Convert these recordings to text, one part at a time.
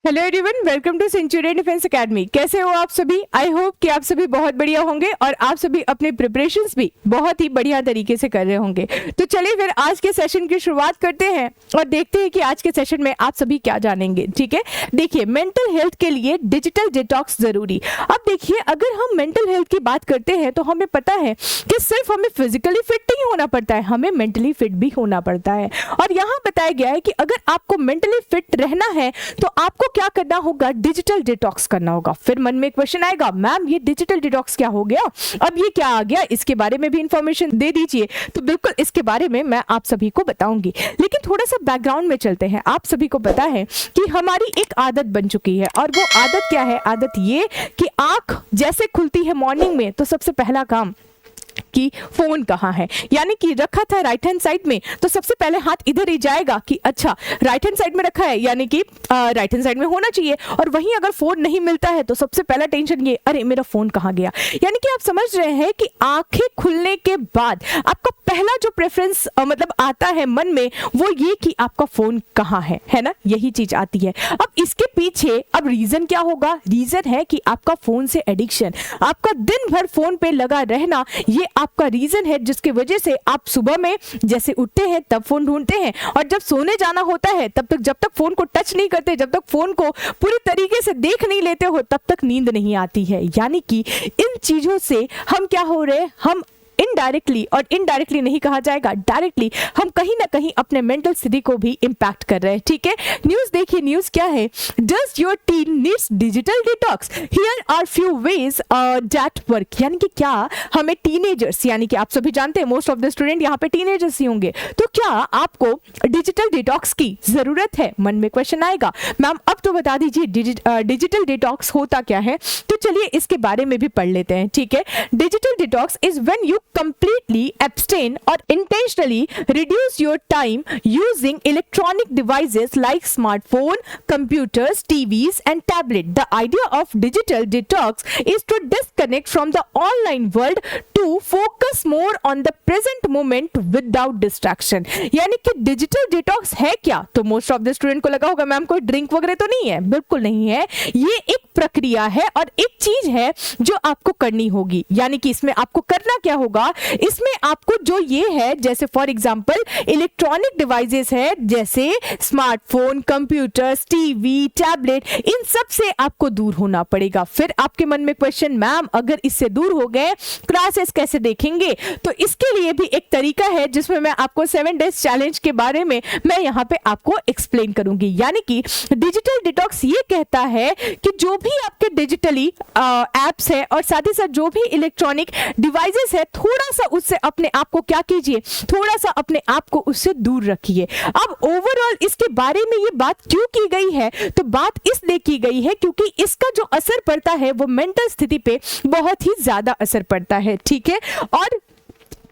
Hello everyone, welcome to centurion defence academy. कैसे हो आप सभी? आई होप कि आप सभी बहुत बढ़िया होंगे और आप सभी अपने प्रिपरेशंस भी बहुत ही बढ़िया तरीके से कर रहे होंगे। तो चलिए फिर आज के सेशन की शुरुआत करते हैं और देखते हैं कि आज के सेशन में आप सभी क्या जानेंगे। ठीक है, देखिए मेंटल हेल्थ के लिए डिजिटल डिटॉक्स जरूरी। अब देखिए, अगर हम मेंटल हेल्थ की बात करते हैं तो हमें पता है कि सिर्फ हमें फिजिकली फिट नहीं होना पड़ता है, हमें मेंटली फिट भी होना पड़ता है। और यहाँ बताया गया है कि अगर आपको मेंटली फिट रहना है तो आपको क्या करना होगा? डिजिटल डिटॉक्स करना होगा। फिर मन में क्वेश्चन आएगा, मैम ये डिजिटल डिटॉक्स क्या हो गया, अब ये क्या आ गया, इसके बारे में भी इंफॉर्मेशन दे दीजिए। तो बिल्कुल इसके बारे में मैं आप सभी को बताऊंगी, लेकिन थोड़ा सा बैकग्राउंड में चलते हैं। आप सभी को पता है कि हमारी एक आदत बन चुकी है, और वो आदत क्या है? आदत ये कि आंख जैसे खुलती है मॉर्निंग में तो सबसे पहला काम कि फोन कहाँ है, यानी कि रखा था राइट हैंड साइड में तो सबसे पहले हाथ इधर ही जाएगा कि अच्छा राइट हैंड साइड में रखा है, यानी कि राइट हैंड साइड में होना चाहिए। और वहीं अगर फोन नहीं मिलता है तो सबसे पहला टेंशन ये, अरे मेरा फोन कहाँ गया। यानी कि आप समझ रहे हैं कि आंखें खुलने के बाद आपका पहला जो प्रेफरेंस मतलब आता है मन में वो ये कि आपका फोन कहाँ है ना, यही चीज आती है। अब इसके पीछे अब रीजन क्या होगा? रीजन है कि आपका फोन से एडिक्शन, आपका दिन भर फोन पे लगा रहना, ये आपका रीजन है जिसकी वजह से आप सुबह में जैसे उठते हैं तब फोन ढूंढते हैं, और जब सोने जाना होता है तब तक जब तक फोन को टच नहीं करते, जब तक फोन को पूरी तरीके से देख नहीं लेते हो तब तक नींद नहीं आती है। यानी कि इन चीजों से हम क्या हो रहे हैं? हम इनडायरेक्टली, और इनडायरेक्टली नहीं कहा जाएगा, डायरेक्टली हम कहीं ना कहीं अपने मेंटल स्थिति को भी इंपैक्ट कर रहे हैं। ठीक है, न्यूज देखिए, न्यूज क्या है? Does your teen needs digital detox? Here are few ways that work. यानी कि क्या हमें टीनेजर्स, यानी कि आप सभी जानते हैं मोस्ट ऑफ द स्टूडेंट यहाँ पे टीनेजर्स ही होंगे, तो क्या आपको डिजिटल डिटॉक्स की जरूरत है? मन में क्वेश्चन आएगा, मैम अब तो बता दीजिए डिजिटल डिटॉक्स होता क्या है। तो चलिए इसके बारे में भी पढ़ लेते हैं। ठीक है, digital detox is when you completely abstain or intentionally reduce your time using electronic devices like smartphone, computers, TVs and tablet. The idea of digital detox is to disconnect from the online world to focus more on the present moment without distraction. यानी कि digital detox है क्या? तो most of the student को लगा होगा ma'am कोई drink वगैरह तो नहीं है। बिल्कुल नहीं है, ये एक प्रक्रिया है और एक चीज है जो आपको करनी होगी। यानी कि इसमें आपको करना क्या होगा? इसमें आपको जो ये है, जैसे फॉर एग्जांपल इलेक्ट्रॉनिक डिवाइसेस है जैसे स्मार्टफोन, कंप्यूटर्स, टीवी, टैबलेट, इन सब से आपको दूर होना पड़ेगा। फिर आपके मन में क्वेश्चन, मैम अगर इससे दूर हो गए क्लासेस कैसे देखेंगे? तो इसके लिए भी एक तरीका है जिसमें मैं आपको 7 डेज चैलेंज के बारे में मैं यहाँ पे आपको एक्सप्लेन करूंगी। यानी कि डिजिटल डिटॉक्स ये कहता है कि जो भी आपके डिजिटली एप्स है और साथ ही साथ जो भी इलेक्ट्रॉनिक डिवाइसेस है, थोड़ा सा उससे अपने आप को क्या कीजिए, थोड़ा सा अपने आप को उससे दूर रखिए। अब ओवरऑल इसके बारे में ये बात क्यों की गई है? तो बात इसलिए की गई है क्योंकि इसका जो असर पड़ता है वो मेंटल स्थिति पे बहुत ही ज्यादा असर पड़ता है। ठीक है, और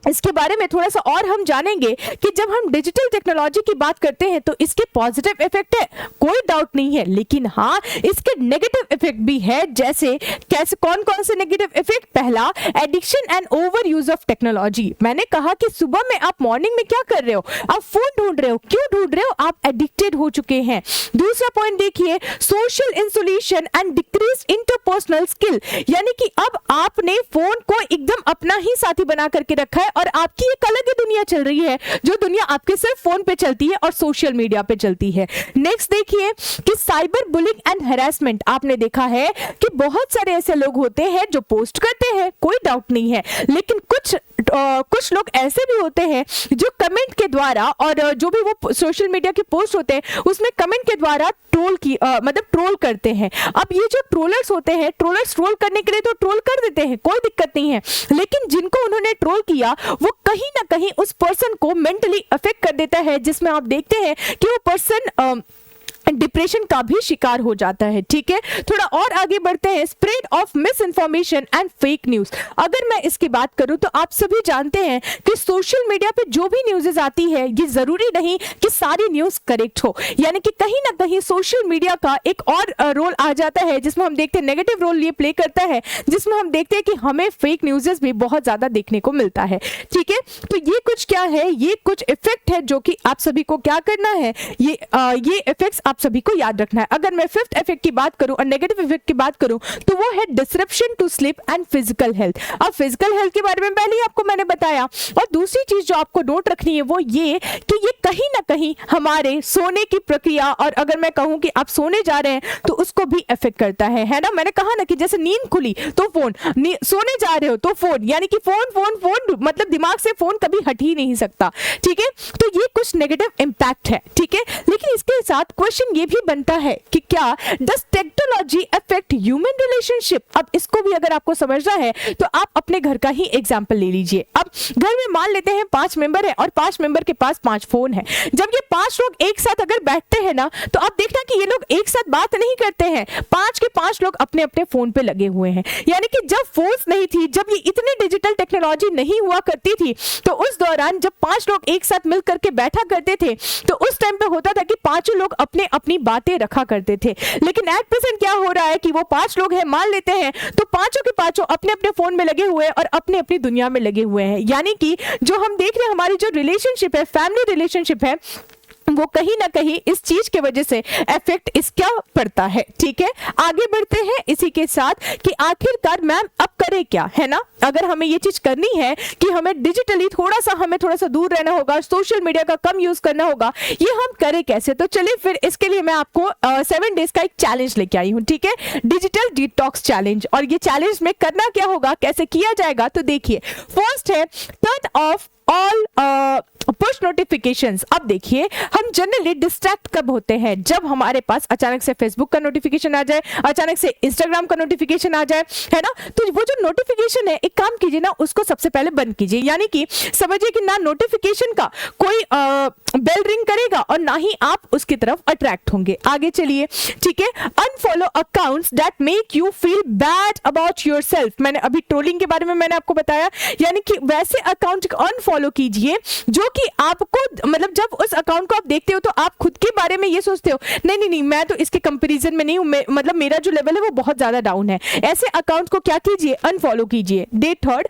इसके बारे में थोड़ा सा और हम जानेंगे कि जब हम डिजिटल टेक्नोलॉजी की बात करते हैं तो इसके पॉजिटिव इफेक्ट है, कोई डाउट नहीं है, लेकिन हाँ इसके नेगेटिव इफेक्ट भी है। जैसे कैसे, कौन कौन से नेगेटिव इफेक्ट? पहला, addiction and over use of technology. मैंने कहा कि सुबह में आप मॉर्निंग में क्या कर रहे हो? आप फोन ढूंढ रहे हो। क्यों ढूंढ रहे हो? आप एडिक्टेड हो चुके हैं। दूसरा पॉइंट देखिए, social insolation and decrease interpersonal skill. यानी कि अब आपने फोन को एकदम अपना ही साथी बना करके रखा है और आपकी एक अलग ही दुनिया चल रही है, जो दुनिया आपके सिर्फ फोन पे चलती है और सोशल मीडिया पे चलती है। नेक्स्ट देखिए कि साइबर बुलिंग एंड हैरेसमेंट। आपने देखा है कि बहुत सारे ऐसे लोग होते हैं जो पोस्ट करते हैं, कोई डाउट नहीं है, लेकिन कुछ लोग ऐसे भी होते हैं जो कमेंट के द्वारा, और जो भी वो सोशल मीडिया के पोस्ट होते हैं उसमें कमेंट के द्वारा ट्रोल करते हैं। अब ये जो ट्रोलर्स होते हैं, ट्रोलर्स ट्रोल करने के लिए तो ट्रोल कर देते हैं, कोई दिक्कत नहीं है, लेकिन जिनको उन्होंने ट्रोल किया वो कहीं ना कहीं उस पर्सन को मेंटली अफेक्ट कर देता है, जिसमें आप देखते हैं कि वो पर्सन डिप्रेशन का भी शिकार हो जाता है। ठीक है, थोड़ा और आगे बढ़ते हैं। Spread of miss information and fake news. अगर मैं इसकी बात करूं तो आप सभी जानते हैं कि सोशल मीडिया पे जो भी न्यूज़ेस आती है ये जरूरी नहीं कि सारी न्यूज करेक्ट हो। यानी कि कहीं ना कहीं सोशल मीडिया का एक और रोल आ जाता है जिसमें हम देखते हैं, नेगेटिव रोल ये प्ले करता है, जिसमें हम देखते हैं कि हमें फेक न्यूज़ेस भी बहुत ज्यादा देखने को मिलता है। ठीक है, तो ये कुछ क्या है, ये कुछ इफेक्ट है जो कि आप सभी को क्या करना है, ये इफेक्ट्स आप सभी को याद रखना है। अगर मैं फिफ्थ इफेक्ट की बात करूं और नेगेटिव इफेक्ट की बात करूं तो वो है disruption to sleep and physical health. अब फिजिकल हेल्थ के बारे में पहले ही आपको मैंने बताया, और दूसरी चीज जो आपको नोट रखनी है वो ये कि ये कहीं ना कहीं हमारे सोने की प्रक्रिया, और अगर मैं कहूं कि आप सोने जा रहे हैं तो उसको भी इफेक्ट करता है ना। मैंने कहा ना कि जैसे नींद खुली तो फोन, सोने जा रहे हो तो फोन, यानी कि फोन फोन फोन, मतलब दिमाग से फोन कभी हट ही नहीं सकता, ठीक है। तो ये कुछ नेगेटिव इंपैक्ट है, ठीक है। लेकिन इसके साथ क्वेश्चन ये भी बनता है कि क्या does technology affect human relationship. अब इसको भी अगर आपको समझना है तो आप अपने घर का ही एग्जांपल ले लीजिए। अब घर में मान लेते हैं 5 मेंबर है और 5 मेंबर के पास 5 फोन है। जब ये 5 लोग एक साथ अगर बैठते हैं ना तो आप देखना कि ये लोग एक साथ बात नहीं करते हैं, 5 के 5 लोग अपने अपने फोन पे लगे हुए हैं। यानी कि जब फोन्स नहीं थी, जब ये इतनी डिजिटल टेक्नोलॉजी नहीं हुआ करती थी, तो उस दौरान जब 5 लोग एक साथ मिल करके बैठा करते थे तो उस टाइम पे होता था कि पांचों लोग अपने अपनी बातें रखा करते थे। लेकिन एट प्रेजेंट क्या हो रहा है कि वो 5 लोग हैं मान लेते हैं, तो पांचों के पांचों अपने अपने फोन में लगे हुए हैं और अपने अपनी दुनिया में लगे हुए हैं। यानी कि जो हम देख रहे हैं हमारी जो रिलेशनशिप है, फैमिली रिलेशनशिप है, वो कहीं ना कहीं इस चीज के वजह से इफेक्ट इसका पड़ता है, ठीक है। आगे बढ़ते हैं इसी के साथ कि आखिरकार मैम अब करें क्या, है ना। अगर हमें ये चीज करनी है कि हमें डिजिटली थोड़ा सा दूर रहना होगा, सोशल मीडिया का कम यूज करना होगा, ये हम करें कैसे। तो चलिए फिर इसके लिए मैं आपको 7 डेज का एक चैलेंज लेके आई हूँ, ठीक है, डिजिटल डिटॉक्स चैलेंज। और ये चैलेंज में करना क्या होगा, कैसे किया जाएगा, तो देखिए फर्स्ट है turn off all push notifications. अब देखिए हम जनरली डिस्ट्रैक्ट कब होते हैं, जब हमारे पास अचानक से फेसबुक का नोटिफिकेशन आ जाए, अचानक से इंस्टाग्राम का नोटिफिकेशन आ जाए, है ना। तो वो जो नोटिफिकेशन है, एक काम कीजिए ना, उसको सबसे पहले बंद कीजिए। यानी कि समझिए कि ना नोटिफिकेशन का कोई बेल रिंग करेगा और ना ही आप उसकी तरफ अट्रैक्ट होंगे। आगे चलिए, ठीक है। Unfollow accounts that make you feel bad about yourself. मैंने अभी ट्रोलिंग के बारे में मैंने आपको बताया, यानी कि वैसे अकाउंट अनफॉलो कीजिए जो कि आपको, मतलब जब उस अकाउंट को आप देखते हो तो आप खुद के बारे में ये सोचते हो नहीं मैं तो इसके कंपैरिजन में नहीं हूं, मतलब मेरा जो लेवल है वो बहुत ज्यादा डाउन है। ऐसे अकाउंट को क्या कीजिए, अनफॉलो कीजिए। Day third,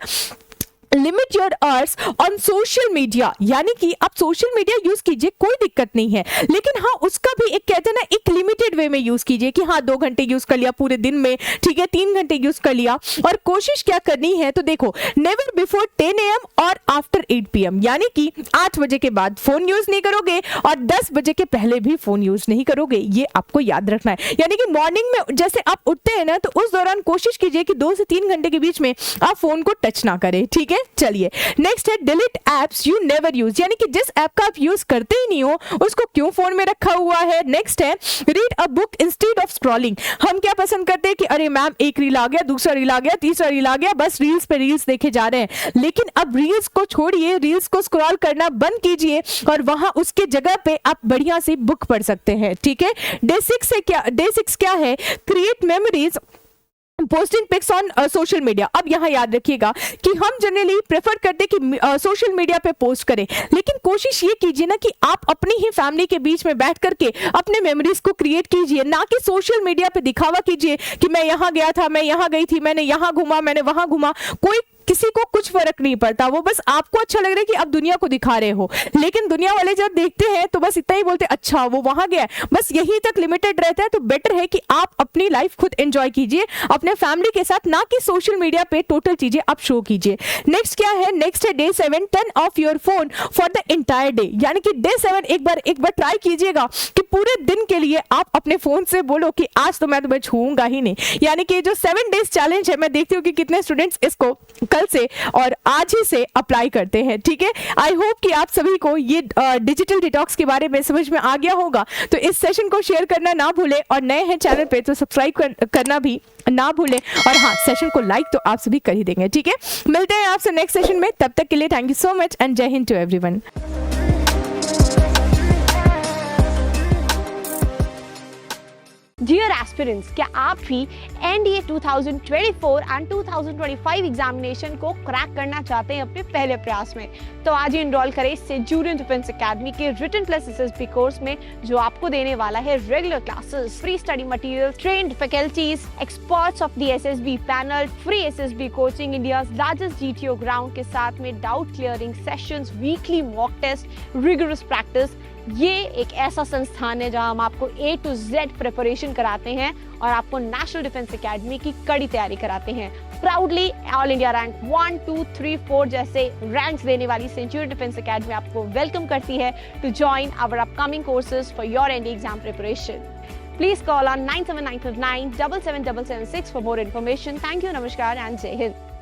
limit your hours on social media. यानी कि आप सोशल मीडिया यूज कीजिए, कोई दिक्कत नहीं है, लेकिन हाँ उसका भी एक कहते हैं ना एक लिमिटेड वे में यूज कीजिए कि हाँ 2 घंटे यूज कर लिया पूरे दिन में, ठीक है, 3 घंटे यूज कर लिया। और कोशिश क्या करनी है, तो देखो नेवर बिफोर 10 AM और आफ्टर 8 PM। यानी कि 8 बजे के बाद फोन यूज नहीं करोगे और 10 बजे के पहले भी फोन यूज नहीं करोगे, ये आपको याद रखना है। यानी कि मॉर्निंग में जैसे आप उठते हैं ना, तो उस दौरान कोशिश कीजिए कि 2 से 3 घंटे के बीच में आप फोन को टच ना करें, ठीक है। चलिए नेक्स्ट है delete apps you never use. यानी कि जिस ऐप का आप यूज करते ही नहीं हो उसको क्यों फोन में रखा हुआ है। नेक्स्ट है read a book instead of scrolling. हम क्या पसंद करते हैं कि अरे मैम एक रील आ गया, दूसरा रील आ गया, तीसरा रील आ गया, बस रील्स पे रील्स देखे जा रहे हैं। लेकिन अब रील्स को छोड़िए, रील्स को स्क्रॉल करना बंद कीजिए और वहां उसके जगह पे आप बढ़िया सी बुक पढ़ सकते हैं, ठीक है। डे 6 क्या है, create memories posting pics on social media. अब यहाँ याद रखिएगा कि हम जनरली प्रेफर करते कि सोशल मीडिया पे पोस्ट करें, लेकिन कोशिश ये कीजिए ना कि आप अपनी ही फैमिली के बीच में बैठ करके अपने मेमोरीज को क्रिएट कीजिए, ना कि सोशल मीडिया पे दिखावा कीजिए कि मैं यहाँ गया था, मैं यहाँ गई थी, मैंने यहाँ घूमा, मैंने वहां घूमा। कोई किसी को कुछ फर्क नहीं पड़ता, वो बस आपको अच्छा लग रहा है कि आप दुनिया को दिखा रहे हो, लेकिन दुनिया वाले जब देखते हैं तो बस इतना ही बोलते हैं अच्छा वो वहां गया, बस यही तक लिमिटेड रहता है। तो बेटर है कि आप अपनी लाइफ खुद एंजॉय कीजिए अपने फैमिली के साथ, ना कि सोशल मीडिया पे टोटल चीजें आप शो कीजिए। नेक्स्ट क्या है, नेक्स्ट है day 7 turn off your phone for the entire day. यानी कि डे 7 एक बार ट्राई कीजिएगा कि पूरे दिन के लिए आप अपने फोन से बोलो कि आज तो मैं तुम्हें छूऊंगा ही नहीं। यानी कि जो 7 डेज चैलेंज है, मैं देखती हूँ कि कितने स्टूडेंट्स इसको कल से और आज ही से अप्लाई करते हैं, ठीक है। आई होप कि आप सभी को ये डिजिटल डिटॉक्स के बारे में समझ में आ गया होगा। तो इस सेशन को शेयर करना ना भूलें और नए हैं चैनल पे तो सब्सक्राइब करना भी ना भूलें, और हाँ सेशन को लाइक तो आप सभी कर ही देंगे, ठीक है। मिलते हैं आपसे नेक्स्ट सेशन में, तब तक के लिए thank you so much and जय हिंद टू एवरीवन। डियर एस्पिरेंट्स, क्या आप भी एनडीए 2024 एंड 2025 एग्जामिनेशन को क्रैक करना चाहते हैं अपने पहले प्रयास में? तो आज ही इनरोल करें सेंचुरियन डिफेंस एकेडमी के रिटन प्लस एसएसबी कोर्स में, जो आपको देने वाला है regular classes, free study material, trained faculties, experts of the SSB panel, free SSB coaching, India's largest GTO ground के साथ में doubt clearing sessions, weekly mock test, rigorous practice ये एक ऐसा संस्थान है जहां हम आपको A to Z प्रिपरेशन कराते हैं और आपको नेशनल डिफेंस एकेडमी की कड़ी तैयारी कराते हैं। प्राउडली ऑल इंडिया रैंक 1, 2, 3, 4 जैसे रैंक्स देने वाली सेंचुरियन डिफेंस एकेडमी आपको वेलकम करती है to join our upcoming courses for your NDA exam preparation. Please call on 97959 77776 for more information. Thank you, Namaskar and Jai Hind.